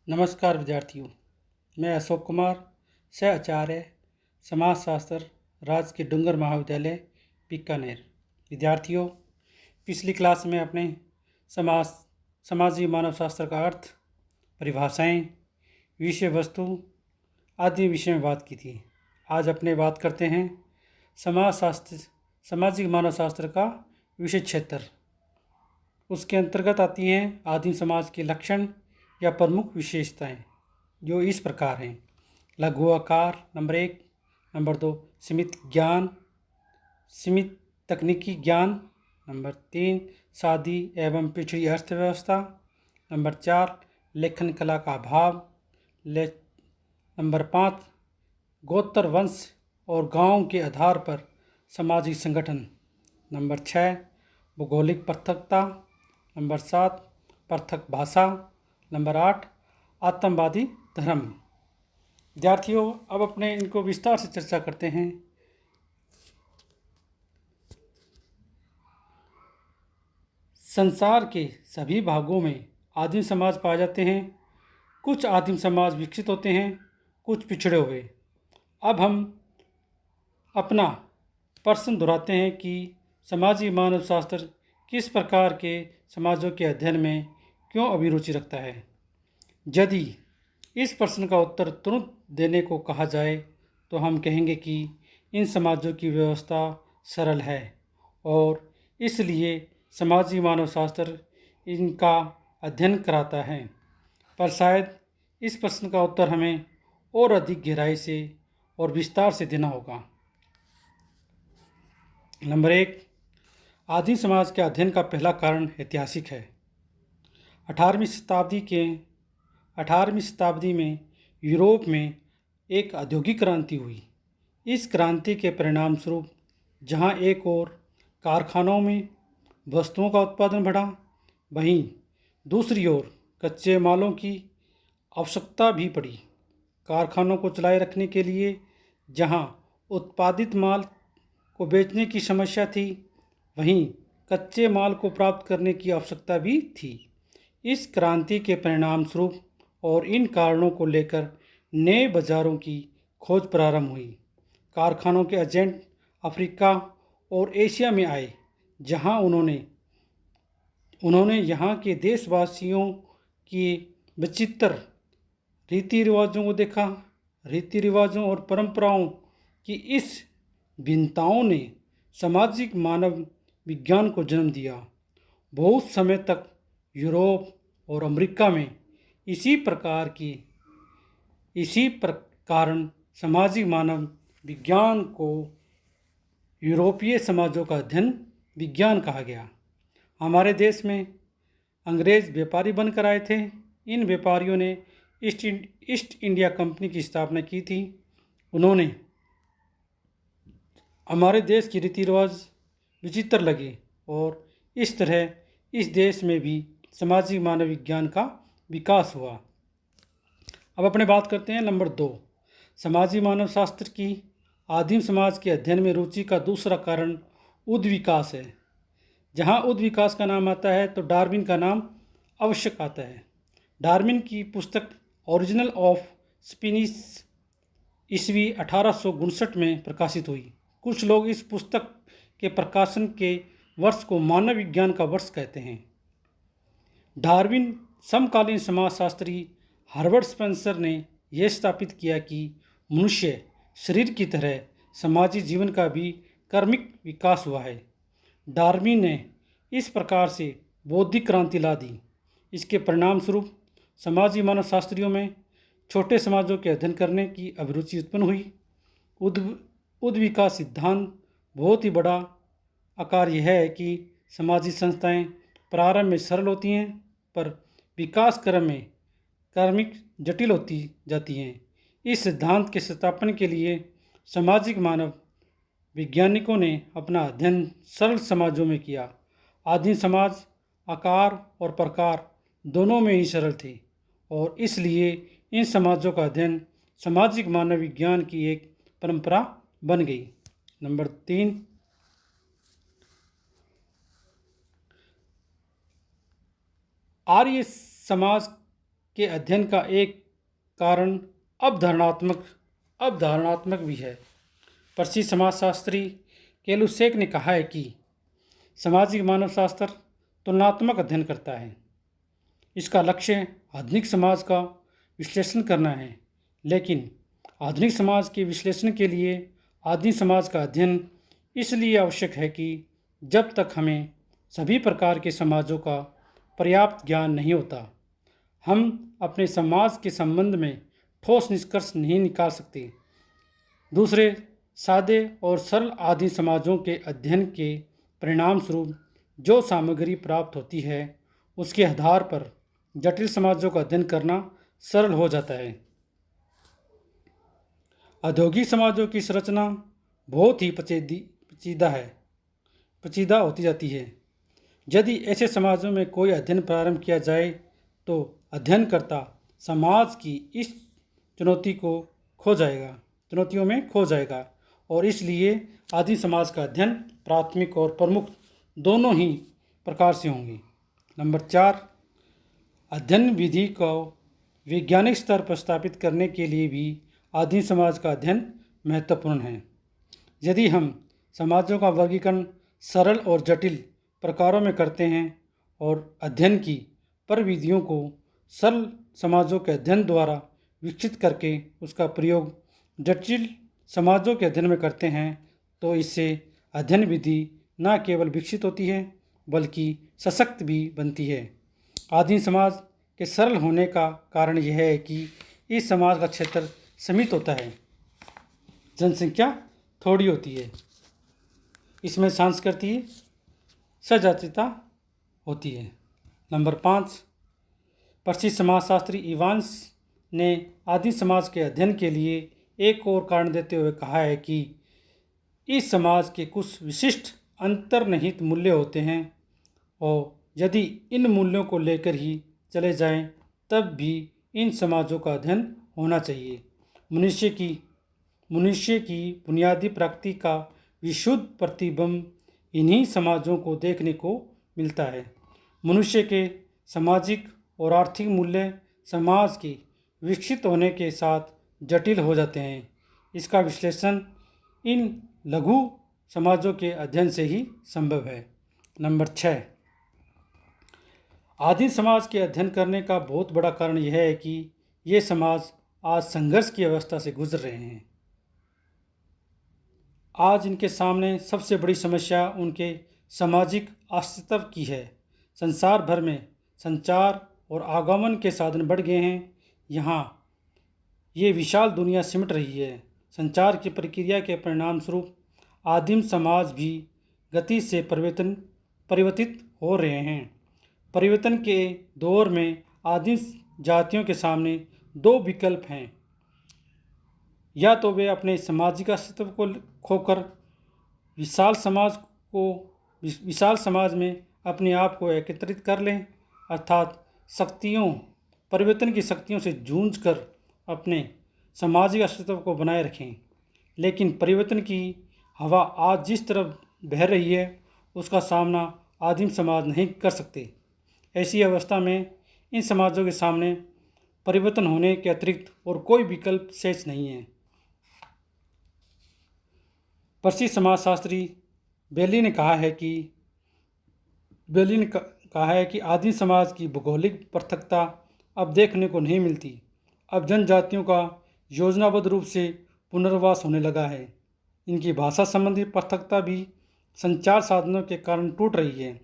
नमस्कार विद्यार्थियों, मैं अशोक कुमार, सह आचार्य समाजशास्त्र, राजकीय डूंगर महाविद्यालय बीकानेर। विद्यार्थियों, पिछली क्लास में अपने सामाजिक मानव शास्त्र का अर्थ, परिभाषाएं, विषय वस्तु आदि विषय में बात की थी। आज अपने बात करते हैं सामाजिक मानव शास्त्र का विषय क्षेत्र। उसके अंतर्गत आती हैं आदिम समाज के लक्षण या प्रमुख विशेषताएं, जो इस प्रकार हैं। लघु आकार नंबर 1, नंबर 2 सीमित तकनीकी ज्ञान, नंबर 3 सादी एवं पिछड़ी अर्थव्यवस्था, नंबर 4 लेखन कला का अभाव, नंबर 5 गोत्र वंश और गांव के आधार पर सामाजिक संगठन, नंबर 6 भौगोलिक पृथकता, नंबर 7 पृथक भाषा, नंबर 8 आतंकवादी धर्म। विद्यार्थियों, अब अपने इनको विस्तार से चर्चा करते हैं। संसार के सभी भागों में आदिम समाज पाए जाते हैं। कुछ आदिम समाज विकसित होते हैं, कुछ पिछड़े हुए। अब हम अपना प्रश्न दोहराते हैं कि सामाजिक मानव शास्त्र किस प्रकार के समाजों के अध्ययन में क्यों अभिरुचि रखता है। यदि इस प्रश्न का उत्तर तुरंत देने को कहा जाए तो हम कहेंगे कि इन समाजों की व्यवस्था सरल है और इसलिए सामाजिक मानव शास्त्र इनका अध्ययन कराता है। पर शायद इस प्रश्न का उत्तर हमें और अधिक गहराई से और विस्तार से देना होगा। नंबर 1, आदिम समाज के अध्ययन का पहला कारण ऐतिहासिक है। 18वीं शताब्दी में यूरोप में एक औद्योगिक क्रांति हुई। इस क्रांति के परिणाम स्वरूप जहां एक ओर कारखानों में वस्तुओं का उत्पादन बढ़ा, वहीं दूसरी ओर कच्चे मालों की आवश्यकता भी पड़ी। कारखानों को चलाए रखने के लिए जहां उत्पादित माल को बेचने की समस्या थी, वहीं कच्चे माल को प्राप्त करने की आवश्यकता भी थी। इस क्रांति के परिणाम स्वरूप और इन कारणों को लेकर नए बाजारों की खोज प्रारंभ हुई। कारखानों के एजेंट अफ्रीका और एशिया में आए, जहां उन्होंने यहाँ के देशवासियों की विचित्र रीति रिवाजों को देखा। रीति रिवाजों और परंपराओं की इस भिन्नताओं ने सामाजिक मानव विज्ञान को जन्म दिया। बहुत समय तक यूरोप और अमेरिका में इसी कारण सामाजिक मानव विज्ञान को यूरोपीय समाजों का अध्ययन विज्ञान कहा गया। हमारे देश में अंग्रेज व्यापारी बनकर आए थे। इन व्यापारियों ने ईस्ट इंडिया कंपनी की स्थापना की थी। उन्होंने हमारे देश की रीति रिवाज विचित्र लगे और इस तरह इस देश में भी सामाजिक मानव विज्ञान का विकास हुआ। अब अपने बात करते हैं नंबर 2, सामाजिक मानव शास्त्र की आदिम समाज के अध्ययन में रुचि का दूसरा कारण उद्विकास है। जहाँ उद्विकास का नाम आता है तो डार्विन का नाम आवश्यक आता है। डार्विन की पुस्तक ओरिजिन ऑफ स्पीसीज ईस्वी 1859 में प्रकाशित हुई। कुछ लोग इस पुस्तक के प्रकाशन के वर्ष को मानव विज्ञान का वर्ष कहते हैं। डार्विन समकालीन समाजशास्त्री हर्बर्ट स्पेंसर ने यह स्थापित किया कि मनुष्य शरीर की तरह सामाजिक जीवन का भी कर्मिक विकास हुआ है। डार्विन ने इस प्रकार से बौद्धिक क्रांति ला दी। इसके परिणाम स्वरूप सामाजिक मानव शास्त्रियों में छोटे समाजों के अध्ययन करने की अभिरुचि उत्पन्न हुई। उद्विकास सिद्धांत बहुत ही बड़ा आकार यह है कि सामाजिक संस्थाएं प्रारंभ में सरल होती हैं, पर विकास क्रम में कार्मिक जटिल होती जाती हैं। इस सिद्धांत के स्थापन के लिए सामाजिक मानव वैज्ञानिकों ने अपना अध्ययन सरल समाजों में किया। आदिम समाज आकार और प्रकार दोनों में ही सरल थे और इसलिए इन समाजों का अध्ययन सामाजिक मानव विज्ञान की एक परंपरा बन गई। नंबर 3, आर्य समाज के अध्ययन का एक कारण अवधारणात्मक भी है। प्रसिद्ध समाजशास्त्री केलुसेक ने कहा है कि सामाजिक मानवशास्त्र तुलनात्मक अध्ययन करता है। इसका लक्ष्य आधुनिक समाज का विश्लेषण करना है, लेकिन आधुनिक समाज के विश्लेषण के लिए आदिम समाज का अध्ययन इसलिए आवश्यक है कि जब तक हमें सभी प्रकार के समाजों का पर्याप्त ज्ञान नहीं होता, हम अपने समाज के संबंध में ठोस निष्कर्ष नहीं निकाल सकते। दूसरे सादे और सरल आदिम समाजों के अध्ययन के परिणाम स्वरूप जो सामग्री प्राप्त होती है, उसके आधार पर जटिल समाजों का अध्ययन करना सरल हो जाता है। औद्योगिक समाजों की संरचना बहुत ही पेचीदा होती जाती है। यदि ऐसे समाजों में कोई अध्ययन प्रारंभ किया जाए तो अध्ययनकर्ता समाज की इस चुनौतियों में खो जाएगा और इसलिए आदिम समाज का अध्ययन प्राथमिक और प्रमुख दोनों ही प्रकार से होंगे। नंबर 4, अध्ययन विधि को वैज्ञानिक स्तर पर स्थापित करने के लिए भी आदिम समाज का अध्ययन महत्वपूर्ण है। यदि हम समाजों का वर्गीकरण सरल और जटिल प्रकारों में करते हैं और अध्ययन की प्रविधियों को सरल समाजों के अध्ययन द्वारा विकसित करके उसका प्रयोग जटिल समाजों के अध्ययन में करते हैं, तो इससे अध्ययन विधि न केवल विकसित होती है बल्कि सशक्त भी बनती है। आदिम समाज के सरल होने का कारण यह है कि इस समाज का क्षेत्र सीमित होता है, जनसंख्या थोड़ी होती है, इसमें सांस्कृतिक सजातीयता होती है। नंबर 5, प्रसिद्ध समाजशास्त्री इवांस ने आदिम समाज के अध्ययन के लिए एक और कारण देते हुए कहा है कि इस समाज के कुछ विशिष्ट अंतर्निहित मूल्य होते हैं और यदि इन मूल्यों को लेकर ही चले जाएं, तब भी इन समाजों का अध्ययन होना चाहिए। मनुष्य की बुनियादी प्रकृति का विशुद्ध प्रतिबिंब इन्हीं समाजों को देखने को मिलता है। मनुष्य के सामाजिक और आर्थिक मूल्य समाज के विकसित होने के साथ जटिल हो जाते हैं। इसका विश्लेषण इन लघु समाजों के अध्ययन से ही संभव है। नंबर 6, आदिम समाज के अध्ययन करने का बहुत बड़ा कारण यह है कि ये समाज आज संघर्ष की अवस्था से गुजर रहे हैं। आज इनके सामने सबसे बड़ी समस्या उनके सामाजिक अस्तित्व की है। संसार भर में संचार और आगमन के साधन बढ़ गए हैं। यहाँ ये विशाल दुनिया सिमट रही है। संचार की प्रक्रिया के परिणाम स्वरूप आदिम समाज भी गति से परिवर्तित हो रहे हैं। परिवर्तन के दौर में आदिम जातियों के सामने 2 विकल्प हैं। या तो वे अपने सामाजिक अस्तित्व को खोकर विशाल समाज में अपने आप को एकत्रित कर लें, अर्थात परिवर्तन की शक्तियों से जूझकर अपने सामाजिक अस्तित्व को बनाए रखें। लेकिन परिवर्तन की हवा आज जिस तरफ बह रही है, उसका सामना आदिम समाज नहीं कर सकते। ऐसी अवस्था में इन समाजों के सामने परिवर्तन होने के अतिरिक्त और कोई विकल्प शेष नहीं है। प्रसिद्ध समाजशास्त्री बेली ने कहा है कि आदिम समाज की भौगोलिक पृथकता अब देखने को नहीं मिलती। अब जनजातियों का योजनाबद्ध रूप से पुनर्वास होने लगा है। इनकी भाषा संबंधी पृथकता भी संचार साधनों के कारण टूट रही है।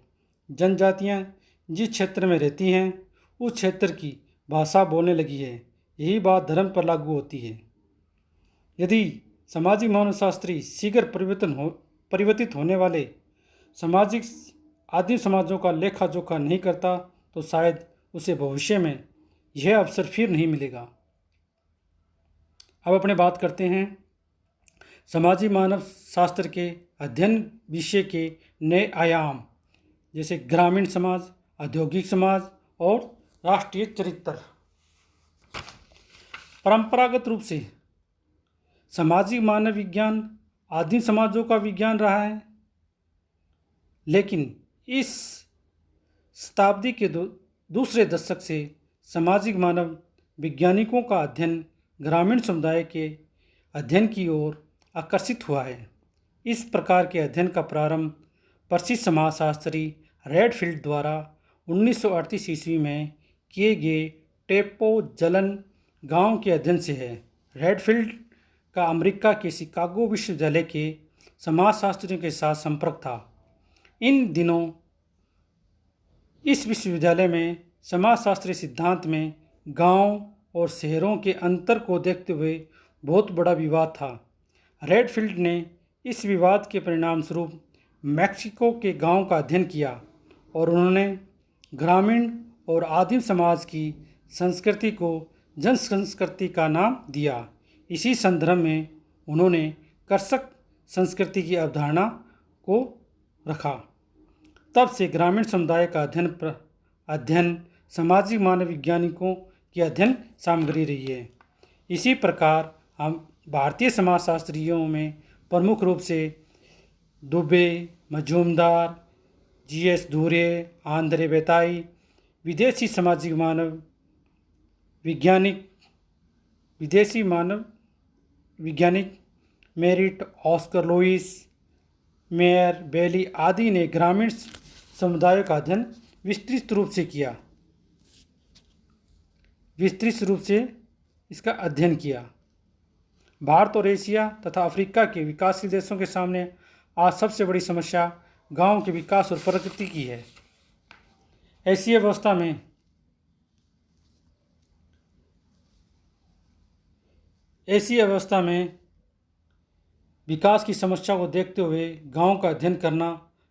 जनजातियां जिस क्षेत्र में रहती हैं, उस क्षेत्र की भाषा बोलने लगी है। यही बात धर्म पर लागू होती है। यदि सामाजिक मानवशास्त्री शीघ्र परिवर्तित होने वाले सामाजिक आदिम समाजों का लेखा जोखा नहीं करता, तो शायद उसे भविष्य में यह अवसर फिर नहीं मिलेगा। अब अपने बात करते हैं सामाजिक मानव शास्त्र के अध्ययन विषय के नए आयाम, जैसे ग्रामीण समाज, औद्योगिक समाज और राष्ट्रीय चरित्र। परंपरागत रूप से सामाजिक मानव विज्ञान आदिम समाजों का विज्ञान रहा है, लेकिन इस शताब्दी के दूसरे दशक से सामाजिक मानव वैज्ञानिकों का अध्ययन ग्रामीण समुदाय के अध्ययन की ओर आकर्षित हुआ है। इस प्रकार के अध्ययन का प्रारंभ प्रसिद्ध समाजशास्त्री रेडफील्ड द्वारा 1938 ईस्वी में किए गए टेपो जलन गांव के अध्ययन से है। रेडफील्ड का अमेरिका के शिकागो विश्वविद्यालय के समाजशास्त्रियों के साथ संपर्क था। इन दिनों इस विश्वविद्यालय में समाजशास्त्री सिद्धांत में गांव और शहरों के अंतर को देखते हुए बहुत बड़ा विवाद था। रेडफील्ड ने इस विवाद के परिणाम स्वरूप मैक्सिको के गांव का अध्ययन किया और उन्होंने ग्रामीण और आदिम समाज की संस्कृति को जन संस्कृति का नाम दिया। इसी संदर्भ में उन्होंने कृषक संस्कृति की अवधारणा को रखा। तब से ग्रामीण समुदाय का अध्ययन सामाजिक मानव वैज्ञानिकों की अध्ययन सामग्री रही है। इसी प्रकार हम भारतीय समाजशास्त्रियों में प्रमुख रूप से दुबे, मजूमदार, जी.एस. धुरे, आंद्रे बेताई, विदेशी मानव वैज्ञानिक मेरिट, ऑस्कर लुईस, मेयर, बेली आदि ने ग्रामीण समुदायों का अध्ययन विस्तृत रूप से इसका अध्ययन किया। भारत और एशिया तथा अफ्रीका के विकासशील देशों के सामने आज सबसे बड़ी समस्या गांव के विकास और प्रगति की है। ऐसी अवस्था में विकास की समस्या को देखते हुए गांव का अध्ययन करना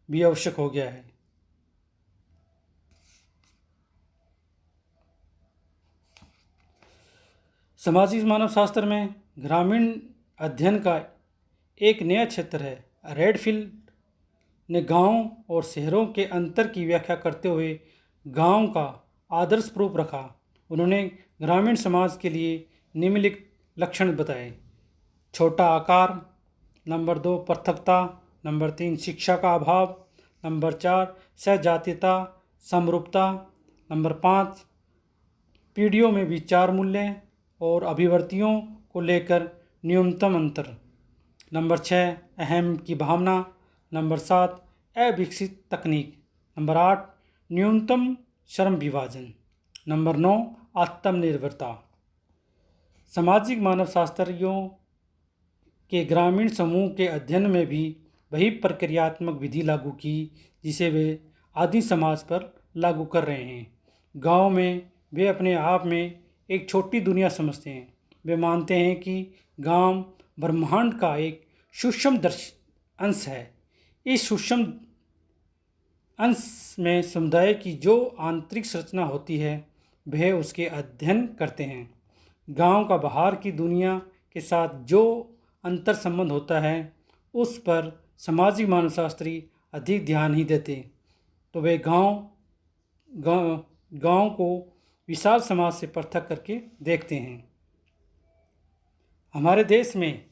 भी आवश्यक हो गया है। सामाजिक मानव शास्त्र में ग्रामीण अध्ययन का एक नया क्षेत्र है। रेडफील्ड ने गांव और शहरों के अंतर की व्याख्या करते हुए गांव का आदर्श रूप रखा। उन्होंने ग्रामीण समाज के लिए निम्नलिखित लक्षण बताए: छोटा आकार, नंबर 2 पृथकता, नंबर 3 शिक्षा का अभाव, नंबर 4 सहजातीयता समरूपता, नंबर 5 पीढ़ियों में विचार मूल्य और अभिवर्तियों को लेकर न्यूनतम अंतर, नंबर 6 अहम की भावना, नंबर 7 अविकसित तकनीक, नंबर 8 न्यूनतम श्रम विभाजन, नंबर 9 आत्मनिर्भरता। सामाजिक मानव शास्त्रियों के ग्रामीण समूह के अध्ययन में भी वही प्रक्रियात्मक विधि लागू की जिसे वे आदिम समाज पर लागू कर रहे हैं। गांव में वे अपने आप में एक छोटी दुनिया समझते हैं। वे मानते हैं कि गांव ब्रह्मांड का एक सूक्ष्म अंश है। इस सूक्ष्म अंश में समुदाय की जो आंतरिक संरचना होती है वह उसके अध्ययन करते हैं। गांव का बाहर की दुनिया के साथ जो अंतर संबंध होता है उस पर सामाजिक मानवशास्त्री अधिक ध्यान नहीं देते, तो वे गांव को विशाल समाज से पृथक करके देखते हैं। हमारे देश में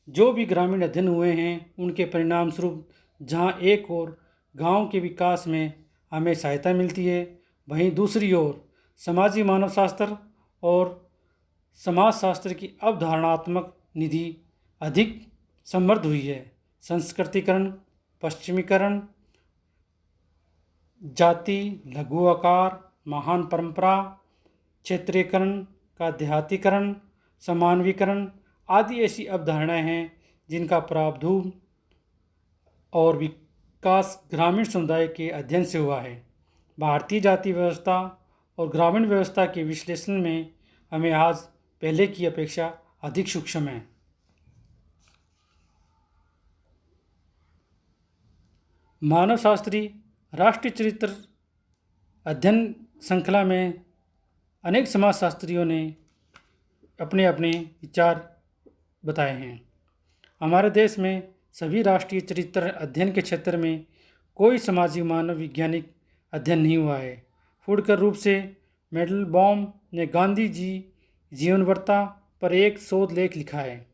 जो भी ग्रामीण अध्ययन हुए हैं उनके परिणाम स्वरूप जहाँ एक ओर गांव के विकास में हमें सहायता मिलती है, वहीं दूसरी ओर सामाजिक मानवशास्त्र और समाजशास्त्र की अवधारणात्मक निधि अधिक समृद्ध हुई है। संस्कृतिकरण, पश्चिमीकरण, जाति, लघु आकार, महान परंपरा, क्षेत्रीयकरण का देहातीकरण, समानवीकरण आदि ऐसी अवधारणाएं हैं जिनका प्रादुर्भाव और विकास ग्रामीण समुदाय के अध्ययन से हुआ है। भारतीय जाति व्यवस्था और ग्रामीण व्यवस्था के विश्लेषण में हमें आज पहले की अपेक्षा अधिक सूक्ष्म है। मानवशास्त्री राष्ट्रीय चरित्र अध्ययन श्रृंखला में अनेक समाजशास्त्रियों ने अपने अपने विचार बताए हैं। हमारे देश में सभी राष्ट्रीय चरित्र अध्ययन के क्षेत्र में कोई सामाजिक मानव वैज्ञानिक अध्ययन नहीं हुआ है। फुटकर रूप से मेडलबॉम ने गांधी जी जीवनवृत्ता पर एक शोध लेख लिखा है।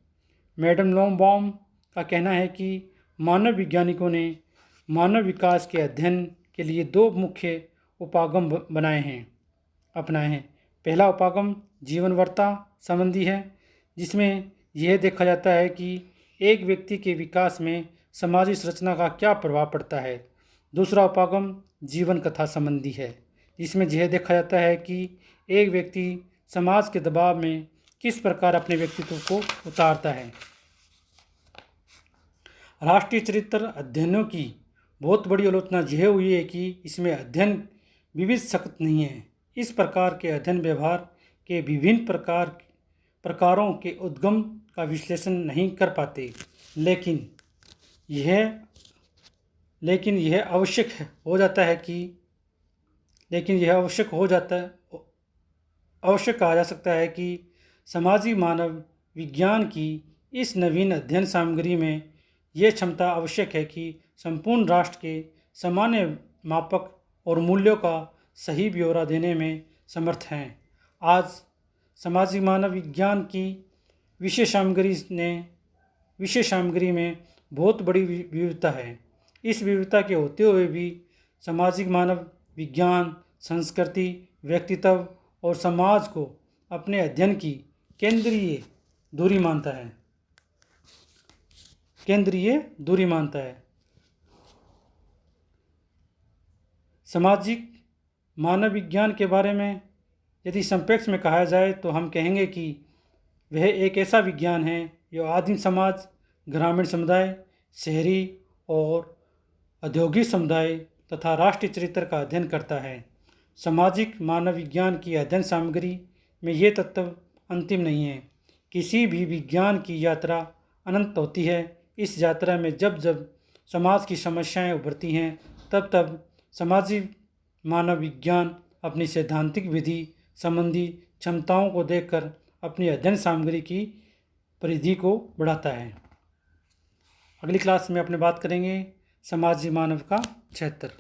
मेडलबॉम का कहना है कि मानव वैज्ञानिकों ने मानव विकास के अध्ययन के लिए 2 मुख्य उपागम अपनाए हैं। पहला उपागम जीवनवर्ता संबंधी है, जिसमें यह देखा जाता है कि एक व्यक्ति के विकास में सामाजिक संरचना का क्या प्रभाव पड़ता है। दूसरा उपागम जीवन कथा संबंधी है, जिसमें यह देखा जाता है कि एक व्यक्ति समाज के दबाव में किस प्रकार अपने व्यक्तित्व को उतारता है। राष्ट्रीय चरित्र अध्ययनों की बहुत बड़ी आलोचना यह हुई है कि इसमें अध्ययन विविध सख्त नहीं है। इस प्रकार के अध्ययन व्यवहार के विभिन्न प्रकारों के उद्गम का विश्लेषण नहीं कर पाते, लेकिन यह आवश्यक कहा जा सकता है कि सामाजिक मानव विज्ञान की इस नवीन अध्ययन सामग्री में यह क्षमता आवश्यक है कि संपूर्ण राष्ट्र के सामान्य मापक और मूल्यों का सही ब्यौरा देने में समर्थ हैं। आज सामाजिक मानव विज्ञान की विषय सामग्री में बहुत बड़ी विविधता है। इस विविधता के होते हुए भी सामाजिक मानव विज्ञान संस्कृति, व्यक्तित्व और समाज को अपने अध्ययन की केंद्रीय दूरी मानता है। सामाजिक मानव विज्ञान के बारे में यदि संक्षेप में कहा जाए तो हम कहेंगे कि वह एक ऐसा विज्ञान है जो आदिम समाज, ग्रामीण समुदाय, शहरी और औद्योगिक समुदाय तथा राष्ट्रीय चरित्र का अध्ययन करता है। सामाजिक मानव विज्ञान की अध्ययन सामग्री में ये तत्व अंतिम नहीं है। किसी भी विज्ञान की यात्रा अनंत होती है। इस यात्रा में जब जब समाज की समस्याएं उभरती हैं, तब तब सामाजिक मानव विज्ञान अपनी सैद्धांतिक विधि संबंधी क्षमताओं को देखकर अपनी अध्ययन सामग्री की परिधि को बढ़ाता है। अगली क्लास में अपने बात करेंगे सामाजिक मानव का क्षेत्र।